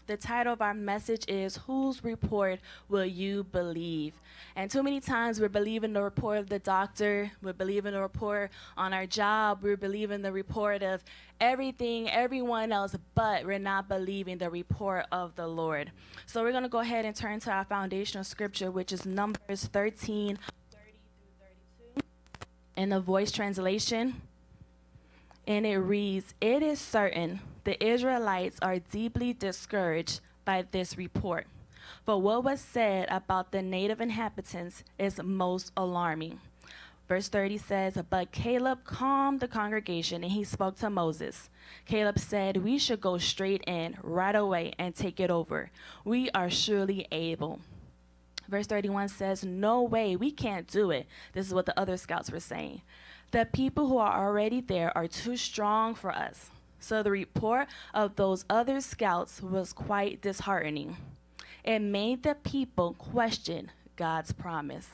The title of our message is, Whose Report Will You Believe? And too many times we're believing the report of the doctor, we're believing the report on our job, we're believing the report of everything, everyone else, but we're not believing the report of the Lord. So we're going to go ahead and turn to our foundational scripture, which is Numbers 13, 30 through 32, in the Voice translation. And it reads, "It is certain the Israelites are deeply discouraged by this report. For what was said about the native inhabitants is most alarming." Verse 30 says, "But Caleb calmed the congregation, and he spoke to Moses. Caleb said, 'We should go straight in right away and take it over. We are surely able.'" Verse 31 says, "No way, we can't do it." This is what the other scouts were saying. "The people who are already there are too strong for us." So the report of those other scouts was quite disheartening. It made the people question God's promise.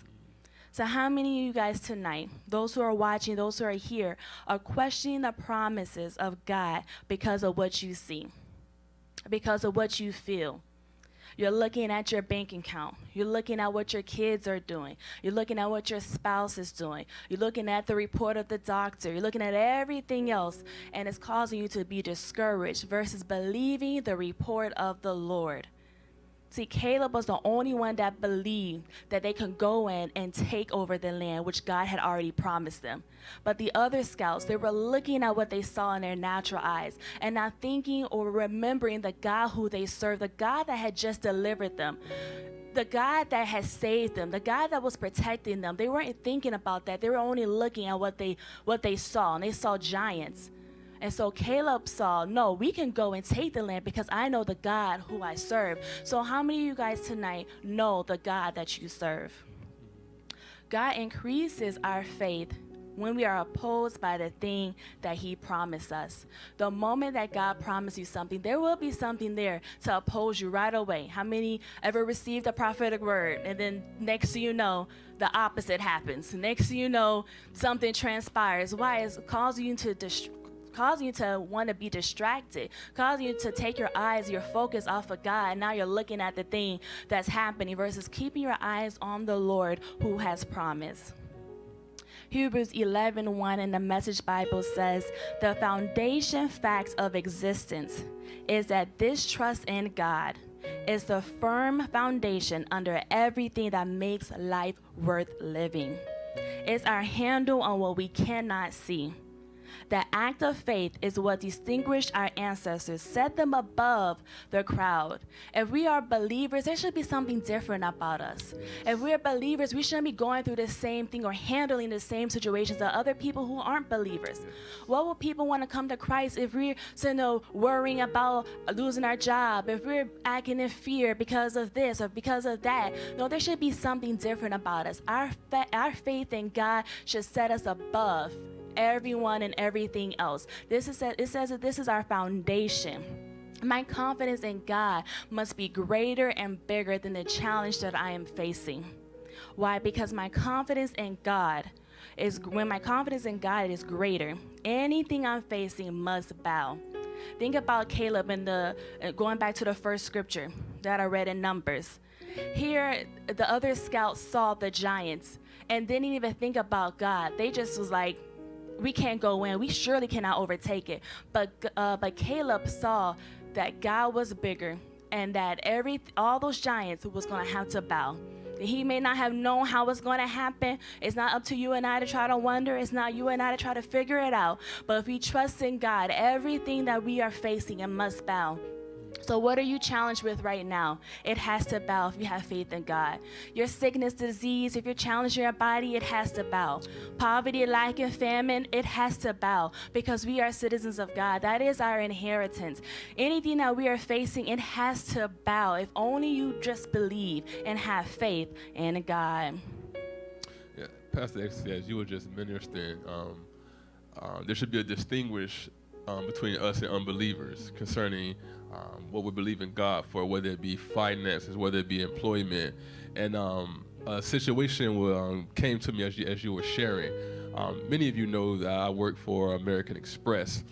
So how many of you guys tonight, those who are watching, those who are here, are questioning the promises of God because of what you see, because of what you feel? You're looking at your bank account. You're looking at what your kids are doing. You're looking at what your spouse is doing. You're looking at the report of the doctor. You're looking at everything else, and it's causing you to be discouraged versus believing the report of the Lord. See, Caleb was the only one that believed that they could go in and take over the land, which God had already promised them. But the other scouts, they were looking at what they saw in their natural eyes and not thinking or remembering the God who they served, the God that had just delivered them, the God that had saved them, the God that was protecting them. They weren't thinking about that. They were only looking at what they saw, and they saw giants. And so Caleb saw, no, we can go and take the land because I know the God who I serve. So how many of you guys tonight know the God that you serve? God increases our faith when we are opposed by the thing that he promised us. The moment that God promised you something, there will be something there to oppose you right away. How many ever received a prophetic word and then next thing you know, the opposite happens? Next thing you know, something transpires. Why? It's causing you to want to be distracted, causing you to take your eyes, your focus off of God, and now you're looking at the thing that's happening versus keeping your eyes on the Lord who has promised. Hebrews 11:1 in the Message Bible says, "The foundation facts of existence is that this trust in God is the firm foundation under everything that makes life worth living. It's our handle on what we cannot see. The act of faith is what distinguished our ancestors, set them above the crowd. If we are believers, there should be something different about us. If we're believers, we shouldn't be going through the same thing or handling the same situations that other people who aren't believers. What will people want to come to Christ if we're worrying about losing our job, if we're acting in fear because of this or because of that? No, there should be something different about us. Our faith in God should set us above everyone and everything else. It says that this is our foundation. My confidence in God must be greater and bigger than the challenge that I am facing. Why? Because my confidence in God is, when my confidence in God is greater, anything I'm facing must bow. Think about Caleb and going back to the first scripture that I read in Numbers. Here, the other scouts saw the giants and didn't even think about God. They just was like, we can't go in. We surely cannot overtake it. But Caleb saw that God was bigger and that all those giants was going to have to bow. He may not have known how it's going to happen. It's not up to you and I to try to wonder. It's not you and I to try to figure it out. But if we trust in God, everything that we are facing, it must bow. So what are you challenged with right now? It has to bow if you have faith in God. Your sickness, disease, if you're challenged in your body, it has to bow. Poverty, lack, and famine, it has to bow because we are citizens of God. That is our inheritance. Anything that we are facing, it has to bow if only you just believe and have faith in God. Yeah, Pastor Ecstasi, as you were just ministering, there should be a distinguish between us and unbelievers concerning what we believe in God for, whether it be finances, whether it be employment. And a situation came to me as you were sharing. Many of you know that I work for American Express.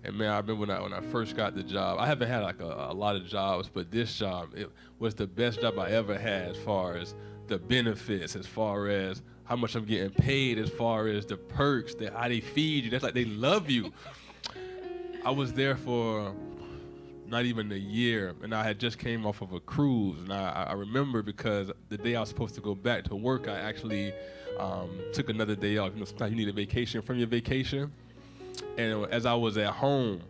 And man, I remember when I first got the job. I haven't had like a lot of jobs, but this job, it was the best job I ever had, as far as the benefits, as far as how much I'm getting paid, as far as the perks, how they feed you. That's like they love you. I was there for not even a year, and I had just came off of a cruise. And I remember, because the day I was supposed to go back to work, I actually took another day off. You know, sometimes you need a vacation from your vacation. And as I was at home,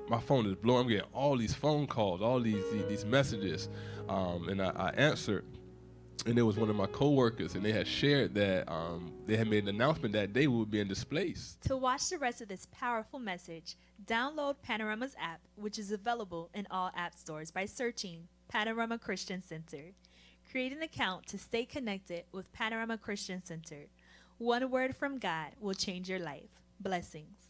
my phone is blowing. I'm getting all these phone calls, all these messages, and I answered. And it was one of my coworkers, and they had shared that they had made an announcement that day we were being displaced. To watch the rest of this powerful message, download Panorama's app, which is available in all app stores by searching Panorama Christian Center. Create an account to stay connected with Panorama Christian Center. One word from God will change your life. Blessings.